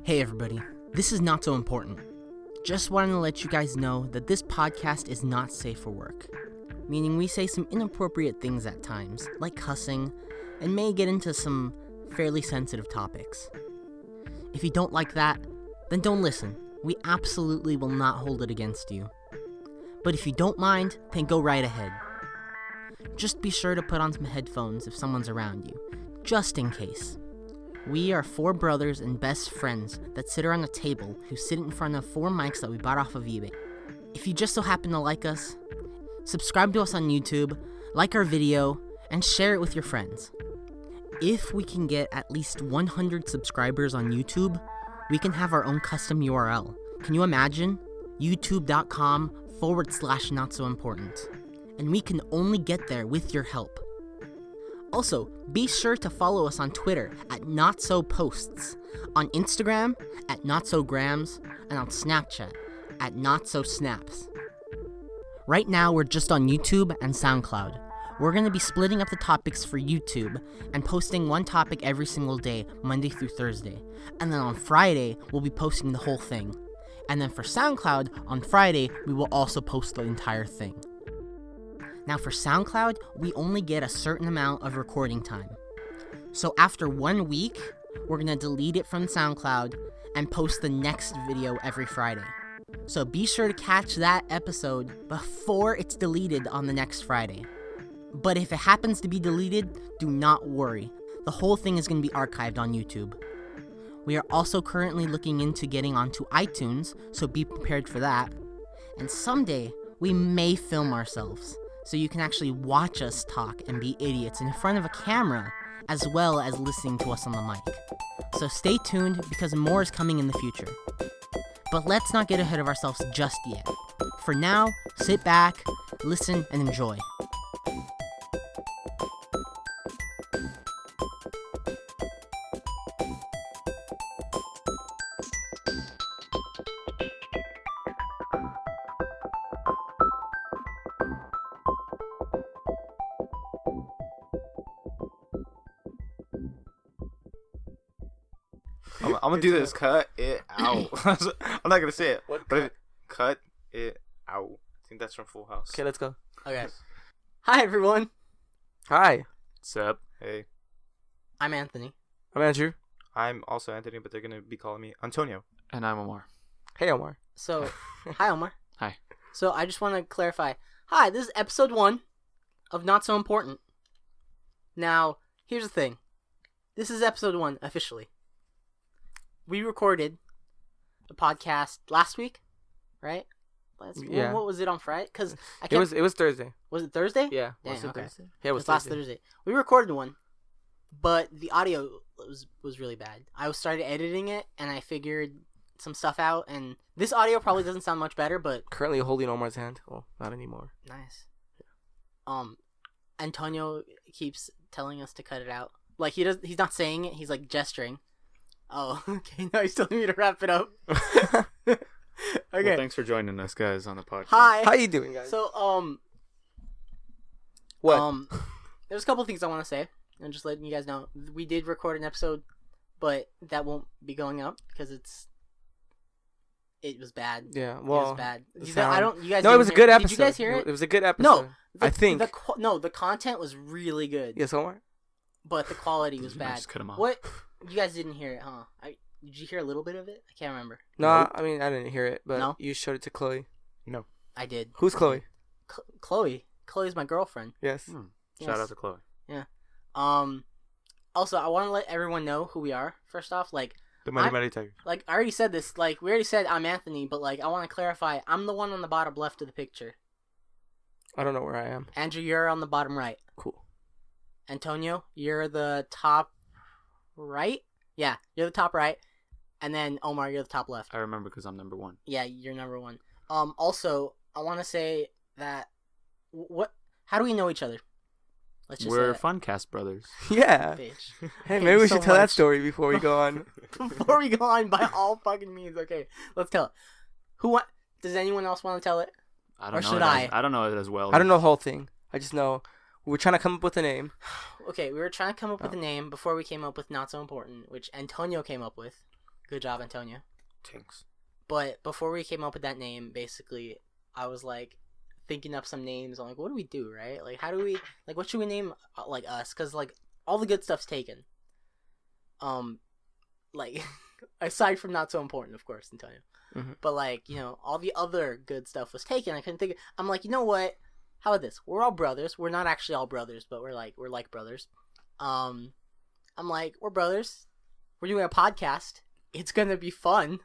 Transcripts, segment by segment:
Hey everybody, this is Not So Important. Just wanted to let you guys know that this podcast is not safe for work, meaning we say some inappropriate things at times, like cussing, and may get into some fairly sensitive topics. If you don't like that, then don't listen. We absolutely will not hold it against you. But if you don't mind, then go right ahead. Just be sure to put on some headphones if someone's around you, just in case. We are four brothers and best friends that sit around a table who sit in front of four mics that we bought off of eBay. If you just so happen to like us, subscribe to us on YouTube, like our video, and share it with your friends. If we can get at least 100 subscribers on YouTube, we can have our own custom URL. Can you imagine? youtube.com/notsoimportant. And we can only get there with your help. Also, be sure to follow us on Twitter at NotSoPosts, on Instagram at NotSoGrams, and on Snapchat at NotSoSnaps. Right now, we're just on YouTube and SoundCloud. We're going to be splitting up the topics for YouTube and posting one topic every single day, Monday through Thursday. And then on Friday, we'll be posting the whole thing. And then for SoundCloud, on Friday, we will also post the entire thing. Now for SoundCloud, we only get a certain amount of recording time. So after 1 week, we're going to delete it from SoundCloud and post the next video every Friday. So be sure to catch that episode before it's deleted on the next Friday. But if it happens to be deleted, do not worry. The whole thing is going to be archived on YouTube. We are also currently looking into getting onto iTunes, so be prepared for that. And someday, we may film ourselves, so you can actually watch us talk and be idiots in front of a camera, as well as listening to us on the mic. So stay tuned, because more is coming in the future. But let's not get ahead of ourselves just yet. For now, sit back, listen, and enjoy. I'm gonna do this. Cut it out. I'm not gonna say it. What? But cut it out. I think that's from Full House. Okay, let's go. Okay. Hi, everyone. Hi, What's up? Hey, I'm Anthony. I'm Andrew. I'm also Anthony, but they're gonna be calling me Antonio. And I'm Omar. Hey, Omar. So, hi, Omar. Hi. So, I just want to clarify. Hi, this is episode 1 of Not So Important. Now, here's the thing. This is episode 1, officially. We recorded the podcast last week, right? Yeah. What was it on Friday? Because It was Thursday. Was it Thursday? Yeah. Dang, Was it okay. Thursday? Yeah, it was It's last Thursday. We recorded one, but the audio was really bad. I started editing it, and I figured some stuff out, and this audio probably doesn't sound much better, but Currently holding Omar's hand. Well, not anymore. nice. Antonio keeps telling us to cut it out. Like he's not saying it. He's like gesturing. Oh, okay. Now he's telling me to wrap it up. Okay. Well, thanks for joining us, guys, on the podcast. Hi. How you doing, guys? So What? There's a couple things I want to say, and just letting you guys know, we did record an episode, but that won't be going up because it was bad. Yeah. It Well. was bad. the You guys, sound- you guys. No, it didn't was a hear- good episode. Did you guys hear it? It was a good episode. No, I think. the content was really good. Yes, Omar. But the quality was I bad. just cut him off. What? You guys didn't hear it, huh? Did you hear a little bit of it? I can't remember. No, Nope. I mean I didn't hear it, but No? you showed it to Chloe. No. I did. Who's Chloe? Chloe. Chloe's my girlfriend. Yes. Shout Yes. out to Chloe. Also, I want to let everyone know who we are. First off, like The Money I'm- Money Tiger. I already said this. Like, we already said I'm Anthony, but like, I want to clarify. I'm the one on the bottom left of the picture. I don't know where I am. Andrew, you're on the bottom right. Cool. Antonio, you're the top right. Yeah, you're the top right. And then Omar, you're the top left. I remember because I'm number 1. Yeah, you're number 1. Also, I want to say that how do we know each other? Let's just We're say Funcast brothers. Yeah. that. Bitch. Hey, Thank maybe you we so should tell that much. story before we go on. Before we go on, by all fucking means, okay, let's tell it. Does anyone else want to tell it? I Or don't know. should it I? as- I don't know it as well. I don't know the whole thing. I just know we were trying to come up with a name. Okay, we were trying to come up with a name before we came up with Not So Important, which Antonio came up with. Good job, Antonio. Thanks. But before we came up with that name, basically, I was like thinking up some names. I'm like, what do we do, right? Like, how do we like? What should we name like us? Because like all the good stuff's taken. Like aside from not so important, of course, Antonio. Mhm. But like all the other good stuff was taken. I couldn't think. I'm like, you know what? How about this? We're all brothers. We're not actually all brothers, but we're like brothers. I'm like, we're brothers. We're doing a podcast. It's gonna be fun.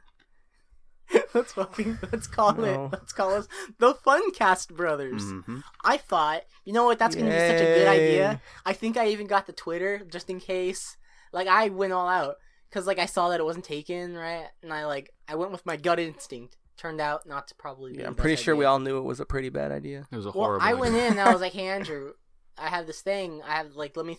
Let's call it. Let's call us the Funcast Brothers. Mm-hmm. I thought, you know what? That's gonna be such a good idea. I think I even got the Twitter just in case. Like I went all out because like I saw that it wasn't taken right, and I went with my gut instinct. Turned out not to probably. Be I'm the pretty best sure we idea. all knew it was a pretty bad idea. It was a Well, horrible. I went idea. in and I was like, "Hey Andrew, I have this thing. I have let me.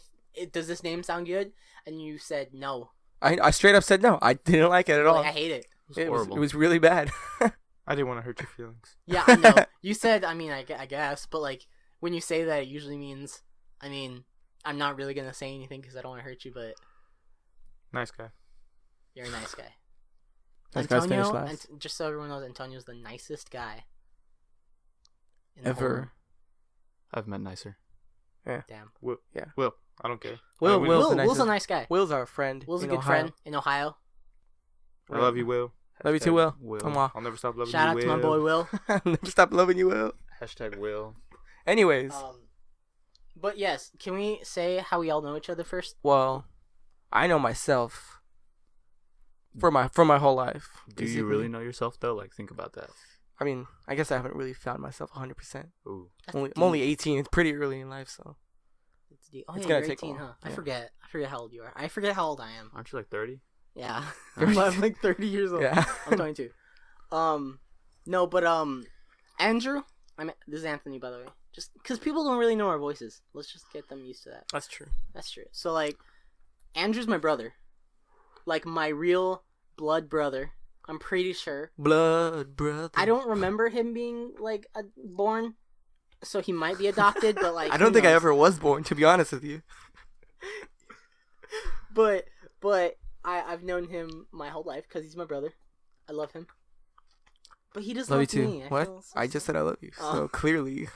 Does this name sound good?" And you said no. I straight up said no. I didn't like it at all. Like, I hate it. It was horrible. It was really bad. I didn't want to hurt your feelings. Yeah, I know. You said, I mean, I guess, but like when you say that, it usually means, I mean, I'm not really gonna say anything because I don't want to hurt you, but Nice guy. you're a nice guy. Nice guys finish Antonio, last. just so everyone knows, Antonio's the nicest guy in the Ever. I've met nicer. whole- Damn. Will. Yeah. Will. I don't care. Will, I Will's Will's the a nicest. nice guy. Will's our friend. Will's a in good Ohio. friend in Ohio. I love you, Will. Love you too, Will. Will. Come on. I'll never stop loving Shout you, out to my boy Will. Never stop loving you, Will. Hashtag Will. Anyways, But yes, can we say how we all know each other first? well, I know myself for my whole life. Do you basically. really know yourself though? Like, think about that. I mean, I guess I haven't really found myself 100%. Ooh. I'm only 18. It's pretty early in life, so. Oh, It's yeah, gonna you're take a 18, while. huh? I Yeah. forget how old you are. I forget how old I am. Aren't you like 30? Yeah. Right. I'm like 30 years old. Yeah. I'm 22. No, but Andrew. This is Anthony, by the way. Just because people don't really know our voices, let's just get them used to that. That's true. That's true. So like, Andrew's my brother, like my real blood brother. I'm pretty sure. Blood brother. I don't remember him being like born, so he might be adopted. But like, I don't who think I knows? ever was born, to be honest with you. But I've known him my whole life because he's my brother. I love him. But he just Love you loves too. me. What? feel so I just said I love you. Oh. So clearly,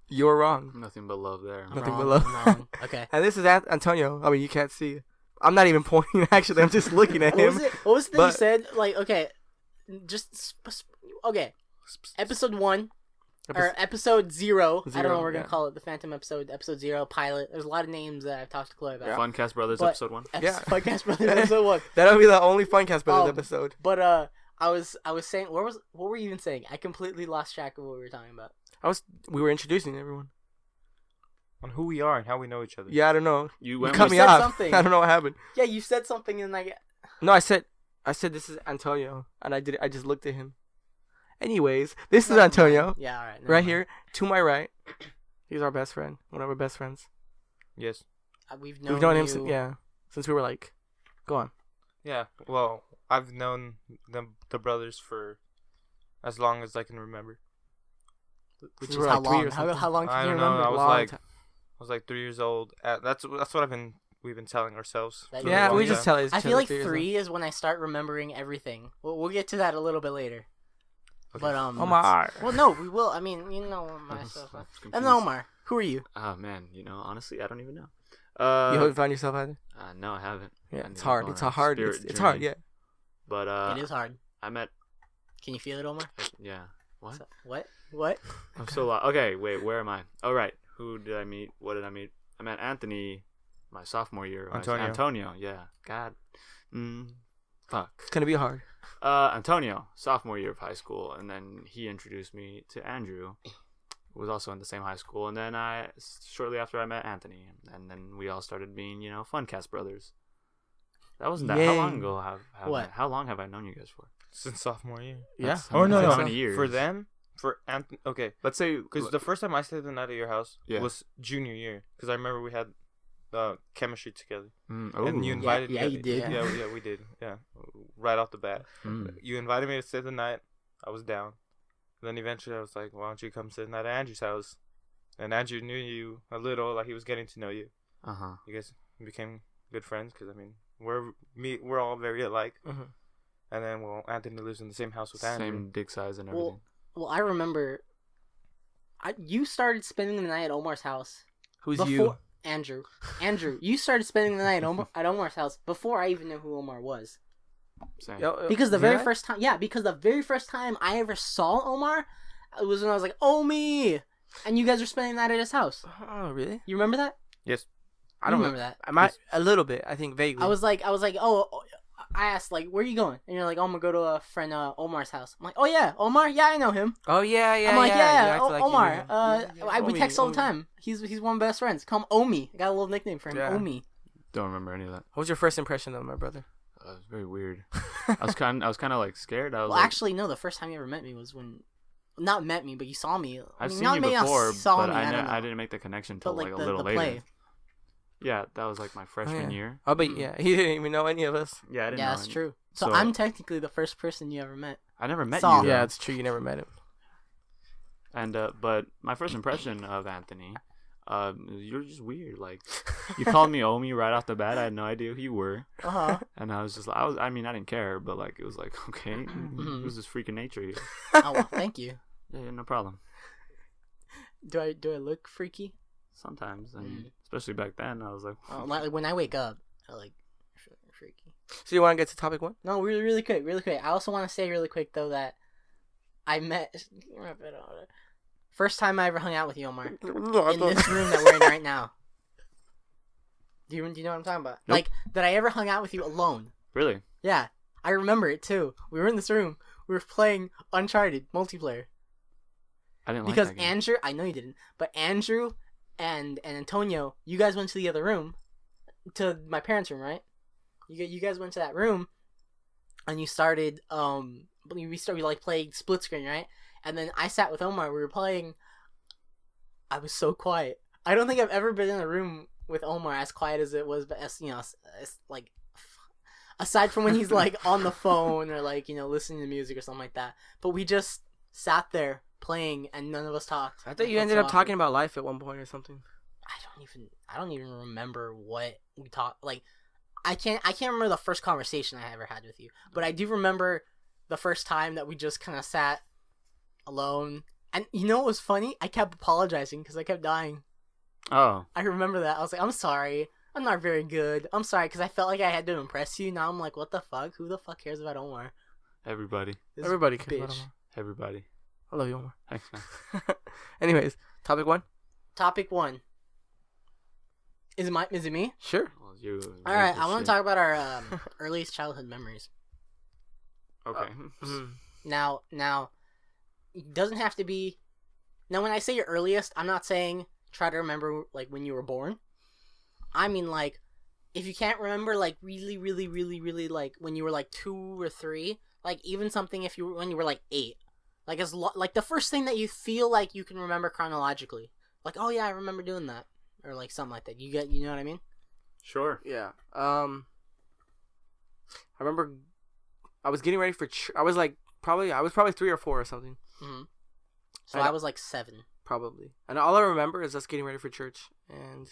you're wrong. Nothing but love there. I'm Nothing wrong, but love. I'm wrong. Okay. And this is Antonio. I mean, you can't see. I'm not even pointing. Actually, I'm just looking at What him. was it? What was the thing you But- said? Like, okay, just okay. Episode 1 or episode 0. I don't know Zero, what we're gonna yeah. call it. The Phantom episode, episode 0, pilot. There's a lot of names that I've talked to Chloe about. Funcast Brothers But- episode 1. Yeah. Podcast Brothers episode 1. That'll be the only Funcast Brothers episode. But I was saying, what were you even saying? I completely lost track of what we were talking about. We were introducing everyone. On who we are and how we know each other. Yeah, I don't know. You You went cut with me said off. something. I don't know what happened. Yeah, you said something and I No, I said this is Antonio, and I just looked at him. Anyways, this is Antonio, Yeah, all right. never right mind. here to my right. He's our best friend, one of our best friends. Yes. We've known We've known him, you- since we were like, go on. Yeah. Well, I've known the brothers for as long as I can remember. Which We is were how like 3 long? or something. How long I can you don't know, remember? I was Long like- time. I was like 3 years old. That's what we've been telling ourselves. That for a Yeah, long we just time. tell each I other feel like 3 years old. 3 is when I start remembering everything. We'll get to that a little bit later. Okay. But Omar. well, no, we will. I mean, you know myself. And Omar, who are you? Oh man, honestly, I don't even know. You haven't found yourself either? No, I haven't. I Yeah, need it's to hard. go on It's a a hard. spirit It's hard. journey. Yeah. But It is hard. I met. Can you feel it, Omar? Yeah. What? What? What? I'm so lost. Okay, wait. Where am I? Oh right. Who did I meet? What did I meet? I met Anthony, my sophomore year. Antonio. Yeah. God. Fuck. It's gonna be hard. Antonio, sophomore year of high school, and then he introduced me to Andrew, who was also in the same high school, and then shortly after I met Anthony, and then we all started being, Funcast brothers. That wasn't that. How long Yay. ago What? how long have I known you guys for? Since sophomore year. Yeah. That's- Oh no, that's no. many years. For them, for Anthony. Okay, Let's say because the first time I stayed the night at your house Yeah. was junior year. Because I remember we had chemistry together, oh, and you invited me. yeah, you did. Yeah, we did. Yeah, right off the bat. mm. You invited me to stay the night. I was down. Then eventually I was like, why don't you come stay the night at Andrew's house? And Andrew knew you a little, like he was getting to know you. Uh-huh. You guys became good friends because I mean we're all very alike. Mhm. And then, well, Anthony lives in the same house with Andrew. Same dick size and everything. Well, I remember. You started spending the night at Omar's house. Who's before, you? Andrew. Andrew, you started spending the night at Omar's house before I even knew who Omar was. Same. Because the very first time I ever saw Omar, it was when I was like, Omi! And you guys were spending the night at his house. Oh, really? You remember that? Yes. I don't remember that. I might a little bit. I think vaguely. I was like, oh, I asked like, where are you going? And you're like, oh, I'm gonna go to a friend Omar's house. I'm like, oh yeah, Omar, yeah, I know him. Oh yeah. I'm like, yeah, You act like you Omar. knew him. We Omi, text all the Omi. time. He's one of my best friends. Call him Omi. I got a little nickname for him, Yeah. Omi. Don't remember any of that. What was your first impression of my brother? It was very weird. I was kind of like scared. I was Well, like, actually, no. The first time you ever met me was when, not met me, but you saw me. I've seen not you maybe before, saw but me, I don't know. didn't make the connection But until like a the little later. play. Yeah, that was like my freshman yeah. year. Oh, but yeah, he didn't even know any of us. Yeah, I didn't Yeah, know that's any- true. So So- I'm technically the first person you ever met. I never met Saw. you. Yeah, though. it's true. You never met him. And but my first impression of Anthony, you're just weird. Like you called me Omi right off the bat. I had no idea who you were, Uh-huh. and I was just, I mean, I didn't care, but like it was like, okay, who's this freaking nature here? Oh, well, thank you. Yeah, no problem. Do I look freaky? Sometimes, and especially back then, I was like, Like when I wake up, I like freaky. So you want to get to topic one? No, really quick. I also want to say really quick though that I met. First time I ever hung out with you, Omar, in this room that we're in right now. Do you know what I'm talking about? Nope. Like that I ever hung out with you alone. really? Yeah, I remember it too. We were in this room. We were playing Uncharted multiplayer I didn't because like that game. Andrew. I know you didn't, but Andrew and Antonio, you guys went to the other room, to my parents' room, right? You guys went to that room, and you started we like playing split screen, right? And then I sat with Omar. We were playing. I was so quiet. I don't think I've ever been in a room with Omar as quiet as it was, but as like aside from when he's like on the phone or like listening to music or something like that. But we just sat there playing and none of us talked. I thought you ended up talking about life at one point or something. I don't even remember what we talked. Like, I can't remember the first conversation I ever had with you, but I do remember the first time that we just kind of sat alone. And you know what was funny? I kept apologizing because I kept dying. Oh, I remember that. I was like, I'm sorry. I'm not very good. I'm sorry because I felt like I had to impress you. Now I'm like, what the fuck? Who the fuck cares about Omar? everybody, This Everybody cares about bitch. Omar. everybody. I love you, Omar. Thanks, man. Anyways, topic one. Topic 1. Is it me? Sure. Well, you. All right. I want to talk about our earliest childhood memories. Okay. Now, it doesn't have to be. Now, when I say your earliest, I'm not saying try to remember like when you were born. I mean like, if you can't remember like really, really, really, really like when you were like 2 or 3, like even something when you were like 8, like like the first thing that you feel like you can remember chronologically, like oh yeah, I remember doing that, or like something like that. You know what I mean? Sure. Yeah. I remember I was getting ready for I was probably 3 or 4 or something. Mm-hmm. So I was like 7. Probably. And all I remember is us getting ready for church, and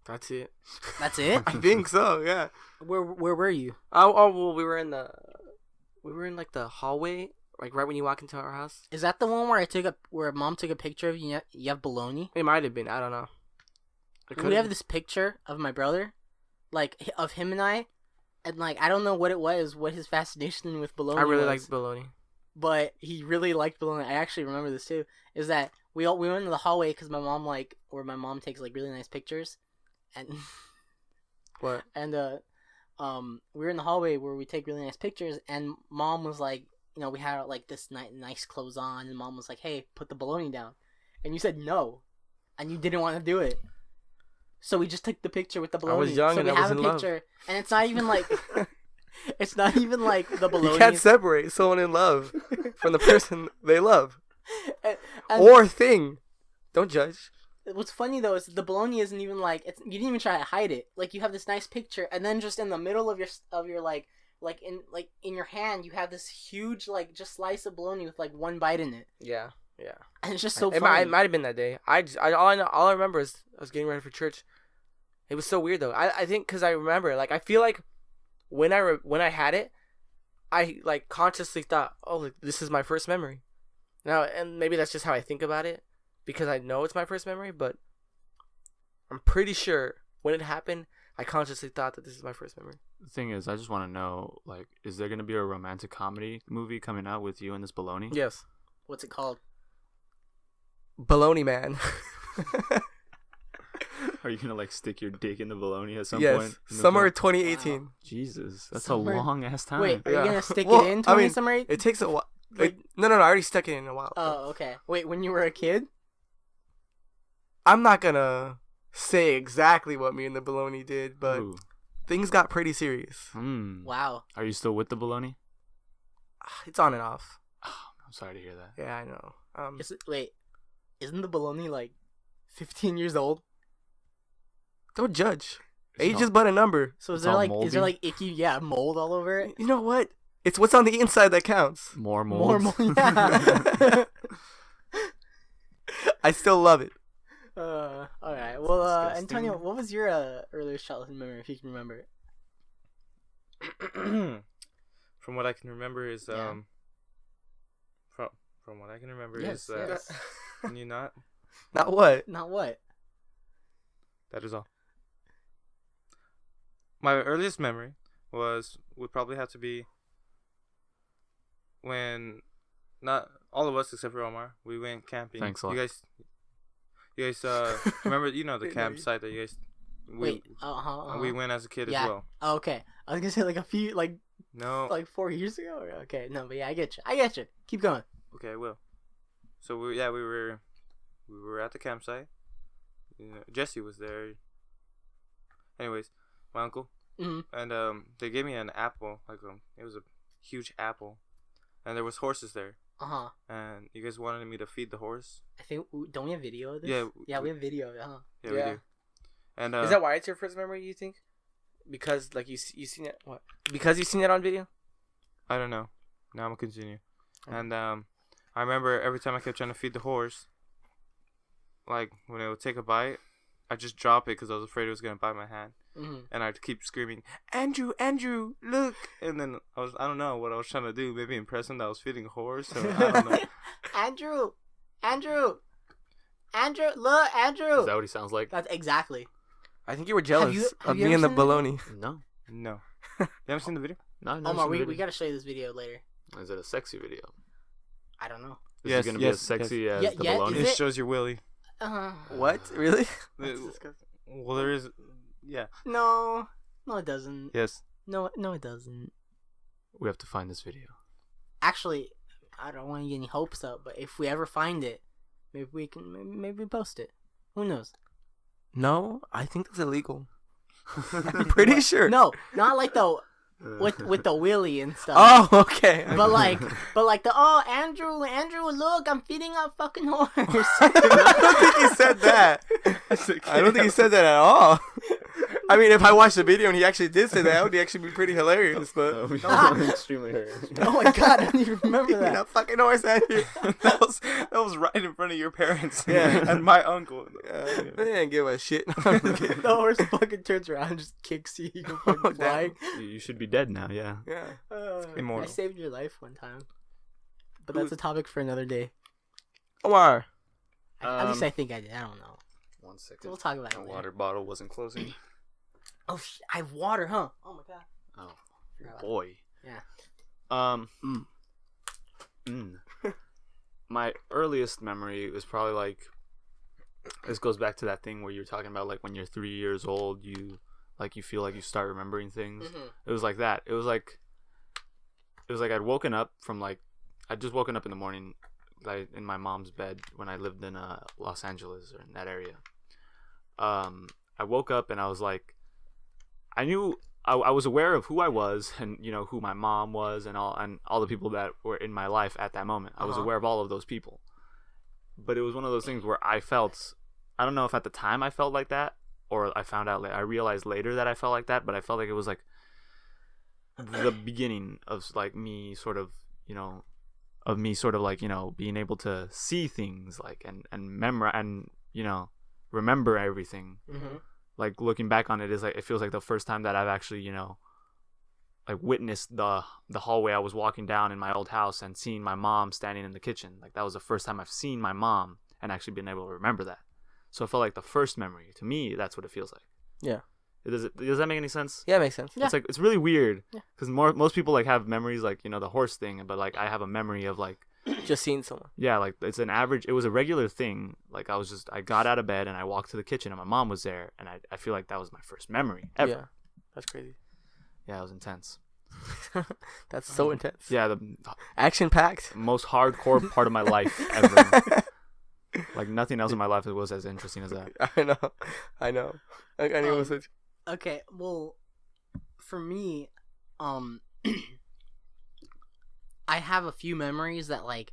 that's it. That's it? I think so. Yeah. Where were you? Well, we were in like the hallway, like right when you walk into our house. Is that the one where Mom took a picture of you? You have baloney. It might have been. I don't know. We have this picture of my brother, like of him and I, and like I don't know what it was, what his fascination with baloney. I really was, liked bologna. but he really liked baloney. I actually remember this too. Is that we went into the hallway because my mom takes like really nice pictures, and What? and we were in the hallway where we take really nice pictures, and Mom was like, we had like this nice clothes on, and Mom was like, hey, put the baloney down, and you said no, and you didn't want to do it. So we just took the picture with the baloney. I was young so and we I was have in a love. picture, and it's not even like it's not even like the baloney. You can't separate someone in love from the person they love and or thing. Don't judge. what's funny though is the baloney isn't even like you didn't even try to hide it. Like you have this nice picture, and then just in the middle of your like in your hand you have this huge like just slice of baloney with like one bite in it. Yeah. And it's just so It funny. might have been that day. All I remember is I was getting ready for church. It was so weird though. I think because I remember, like, I feel like when I had it, I like consciously thought, oh, like, this is my first memory. Now, and maybe that's just how I think about it because I know it's my first memory, but I'm pretty sure when it happened, I consciously thought that this is my first memory. The thing is, I just want to know, like, is there going to be a romantic comedy movie coming out with you and this baloney? Yes. What's it called? Baloney Man. Are you going to, like, stick your dick in the baloney at some Yes. point? Summer 2018. Wow. Jesus, that's Summer- a long-ass time. Wait, are Yeah. you gonna stick Well, it in I mean, summer? It takes a while. Like- No, I already stuck it in a while. Oh, okay. Wait, when you were a kid? I'm not gonna say exactly what me and the baloney did, but Ooh. things got pretty serious. Wow. Are you still with the baloney? It's on and off. I'm sorry to hear that. Yeah, I know. Wait, isn't the baloney like 15 years old? Don't judge. It's Age not- is but a number. So It's all is there moldy? like icky mold all over it? You know what? It's what's on the inside that counts. More More molds? mold. Yeah. I still love it. All right. Well, Disgusting. Antonio, what was your earliest childhood memory, if you can remember it? From what I can remember is Yeah. from what I can remember Yes, is yes. can you not? Not what? Not what? That is all. My earliest memory would probably have to be when not all of us except for Omar, we went camping. Thanks a lot. You guys remember the Wait, no, campsite that you guys Wait. we went as a kid Yeah. as well. Oh, okay. I was gonna say like a few No. like 4 years ago. Okay. No, but yeah, I get you. Keep going. Okay, I will. So we were at the campsite. Jesse was there. Anyways, my uncle Mhm. and they gave me an apple, it was a huge apple, and there was horses there, and you guys wanted me to feed the horse. I think don't we have video of this? Yeah, Yeah, we have video of it, Yeah, we Yeah. do. And Is that why it's your first memory? You think? Because like you seen it what? Because you seen it on video? I don't know. Now I'm gonna continue. Okay. And I remember every time I kept trying to feed the horse, like when it would take a bite, I just drop it because I was afraid it was gonna bite my hand. Mhm. And I'd keep screaming, Andrew, look! And then I don't know what I was trying to do. Maybe impress him that I was feeding a horse. Or, I don't know. Andrew, look, Andrew. Is that what he sounds like? That's exactly. I think you were jealous have of you me ever and the seen baloney. No. No. You haven't seen the video? No, I've never Omar, seen the we video. gotta show you this video later. Is it a sexy video? I don't know. Is Yes, it gonna be yes, as sexy as Yeah, the yeah, baloney? Is It it? shows your willy. What? Really? That's disgusting. Well, there is. Yeah. No, it doesn't. Yes. No, it doesn't. We have to find this video. Actually, I don't want to get any hopes up, but if we ever find it, maybe we can maybe post it. Who knows? No, I think that's illegal. I'm pretty sure. No, not like the with the wheelie and stuff. Oh, okay. But like the Andrew, look, I'm feeding a fucking horse. I don't think he said that. I don't think he said that at all. I mean, if I watched the video and he actually did say that would actually be pretty hilarious. But extremely hurt. Oh my god, I don't even remember you know, that. fucking horse at you. that was right in front of your parents. Yeah. And my uncle. They didn't give a shit. I'm kidding. The horse fucking turns around and just kicks you. You go fucking Oh, damn. flying. You should be dead now, yeah. Yeah. I Immortal. saved your life one time. But that's a topic for another day. Omar. At least I think I did. I don't know. 1 second. We'll talk about it My later. water bottle wasn't closing. Oh, I have water, huh? Oh my god. Oh, Forgot about boy. Yeah. My earliest memory was probably like, this goes back to that thing where you're talking about like when you're 3 years old, you feel like you start remembering things. Mhm. It was like that. It was like I'd woken up from I'd just woken up in the morning, like in my mom's bed when I lived in Los Angeles or in that area. I woke up and I was like, I knew I was aware of who I was and who my mom was and all the people that were in my life at that moment. I was Uh-huh. aware of all of those people. But it was one of those things where I don't know if at the time I felt like that or I found out I realized later that I felt like that, but I felt like it was like the beginning of like me sort of, being able to see things like and memorize and remember everything. Mm-hmm. Like looking back on it is like it feels like the first time that I've actually like witnessed the hallway I was walking down in my old house and seeing my mom standing in the kitchen. Like that was the first time I've seen my mom and actually been able to remember that. So it felt like the first memory. To me, that's what it feels like. Yeah. Does that make any sense? Yeah, it makes sense. Yeah. It's like it's really weird Yeah. because most people like have memories like the horse thing, but like I have a memory of like Just seeing someone. yeah, like it's an average. It was a regular thing. Like I got out of bed and I walked to the kitchen and my mom was there, and I feel like that was my first memory ever. Yeah. That's crazy. Yeah, it was intense. That's so intense. Yeah, the Action packed. most hardcore part of my life ever. Like nothing else in my life was as interesting as that. I know. I knew it was Okay, well, for me, I have a few memories that, like,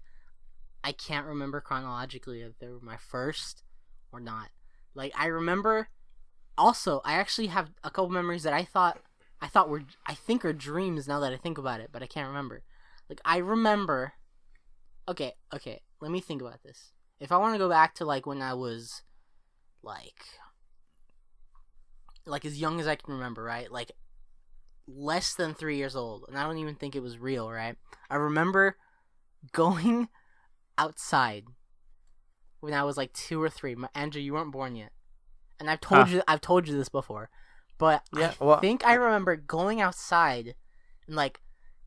I can't remember chronologically if they were my first or not. Like, I remember, also, I actually have a couple memories that I think are dreams now that I think about it, but I can't remember. Like, I remember, okay, let me think about this. If I want to go back to, like, when I was, like as young as I can remember, right? Like, less than 3 years old, and I don't even think it was real, right? I remember going outside when I was like 2 or 3. Andrew, you weren't born yet, and I've told you this before, but Yeah, I think I remember going outside and like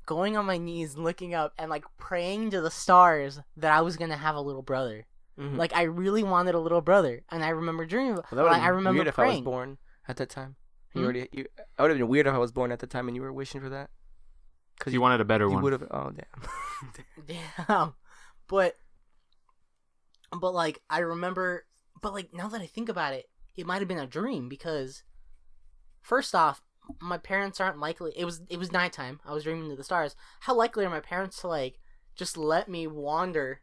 going on my knees, looking up, and like praying to the stars that I was gonna have a little brother. Mhm. Like I really wanted a little brother, and I remember dreaming. Well, that would've I been remember weird if praying. I was born at that time. Hmm? I would have been weird if I was born at the time and you were wishing for that. Because you wanted a better You one. would have. Oh damn. Damn. But like I remember, but like now that I think about it, it might have been a dream because first off, my parents aren't likely. It was nighttime. I was dreaming to the stars. How likely are my parents to like just let me wander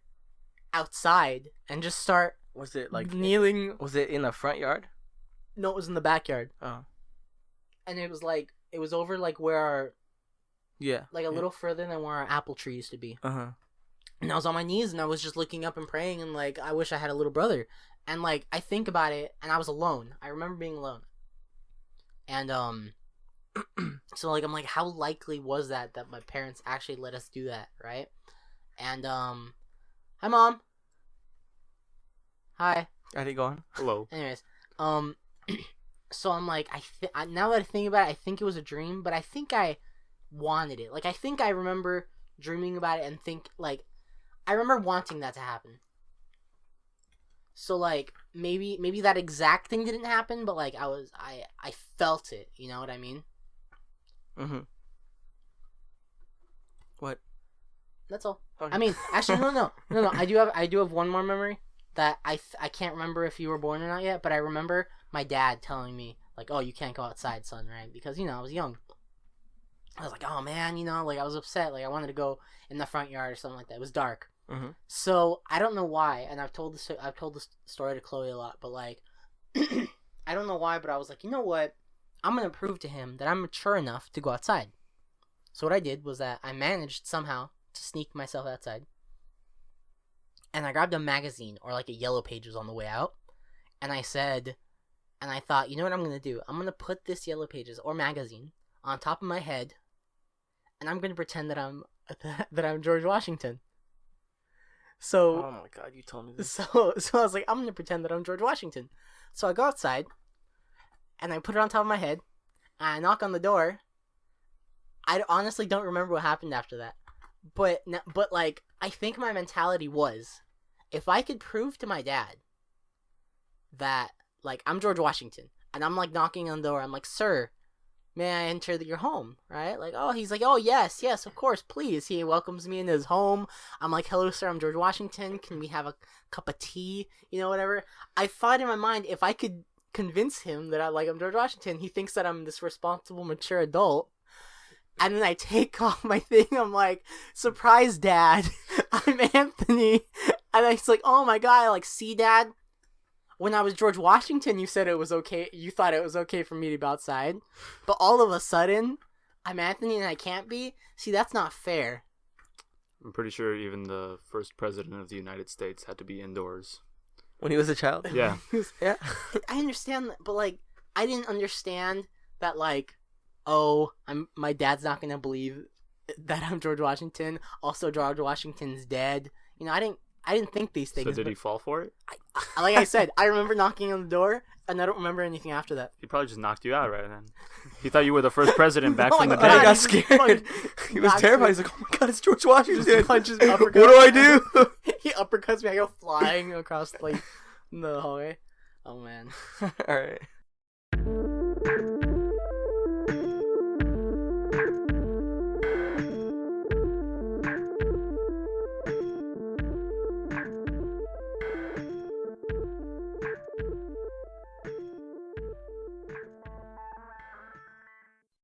outside and just start Was it like kneeling? Was it in the front yard? No, it was in the backyard, Oh. and it was over like where our Yeah. like a little further than where our apple tree used to be. Uh huh. And I was on my knees and I was just looking up and praying and like I wish I had a little brother. And like I think about it and I was alone. I remember being alone. And so like I'm like how likely was that my parents actually let us do that, right? And hi mom. Hi. Are you going? Hello. Anyways, so I'm like now that I think about it, I think it was a dream, but I think I wanted it. Like I think I remember dreaming about it and think like I remember wanting that to happen. So like maybe that exact thing didn't happen, but like I felt it, you know what I mean? Mhm. What? That's all. Okay. I mean, actually no. I do have one more memory that I can't remember if you were born or not yet, but I remember my dad telling me like, "Oh, you can't go outside, son," right? Because I was young. I was like, "Oh man," like I was upset. Like I wanted to go in the front yard or something like that. It was dark. Mhm. So I don't know why, and I've told this story to Chloe a lot, but like I don't know why, but I was like, you know what? I'm gonna prove to him that I'm mature enough to go outside. So what I did was that I managed somehow to sneak myself outside, and I grabbed a magazine or like a Yellow Pages on the way out, and I thought, you know what I'm gonna do? I'm gonna put this Yellow Pages or magazine on top of my head, and I'm gonna pretend that I'm George Washington. So Oh my god, you told me this. So I was like, I'm gonna pretend that I'm George Washington. So I go outside, and I put it on top of my head, and I knock on the door. I honestly don't remember what happened after that, but like I think my mentality was, if I could prove to my dad that like I'm George Washington, and I'm like knocking on the door, I'm like, "Sir, may I enter your home?" Right? Like, oh, he's like, "Oh, yes, of course, please." He welcomes me in his home. I'm like, "Hello, sir, I'm George Washington. Can we have a cup of tea?" Whatever. I thought in my mind, if I could convince him that I'm George Washington, he thinks that I'm this responsible, mature adult. And then I take off my thing. I'm like, "Surprise, Dad. I'm Anthony." And he's like, "Oh my god, like, see, Dad? When I was George Washington, you said it was okay. You thought it was okay for me to be outside. But all of a sudden, I'm Anthony and I can't be? See, that's not fair." I'm pretty sure even the first president of the United States had to be indoors. When he was a child? Yeah. Yeah. I understand that, but, like, I didn't understand that, like, oh, my dad's not gonna believe that I'm George Washington. Also, George Washington's dead. You know, I didn't think these things. So did he fall for it? Like I said, I remember knocking on the door, and I don't remember anything after that. He probably just knocked you out right then. He thought you were the first president back Oh from my the God, I dead. got he just scared. fucking He was knocks terrified. me. He's like, oh my god, it's George Washington. Punches me, what uppercuts. do I do? He uppercuts me. I go flying across the hallway. Oh man. All right.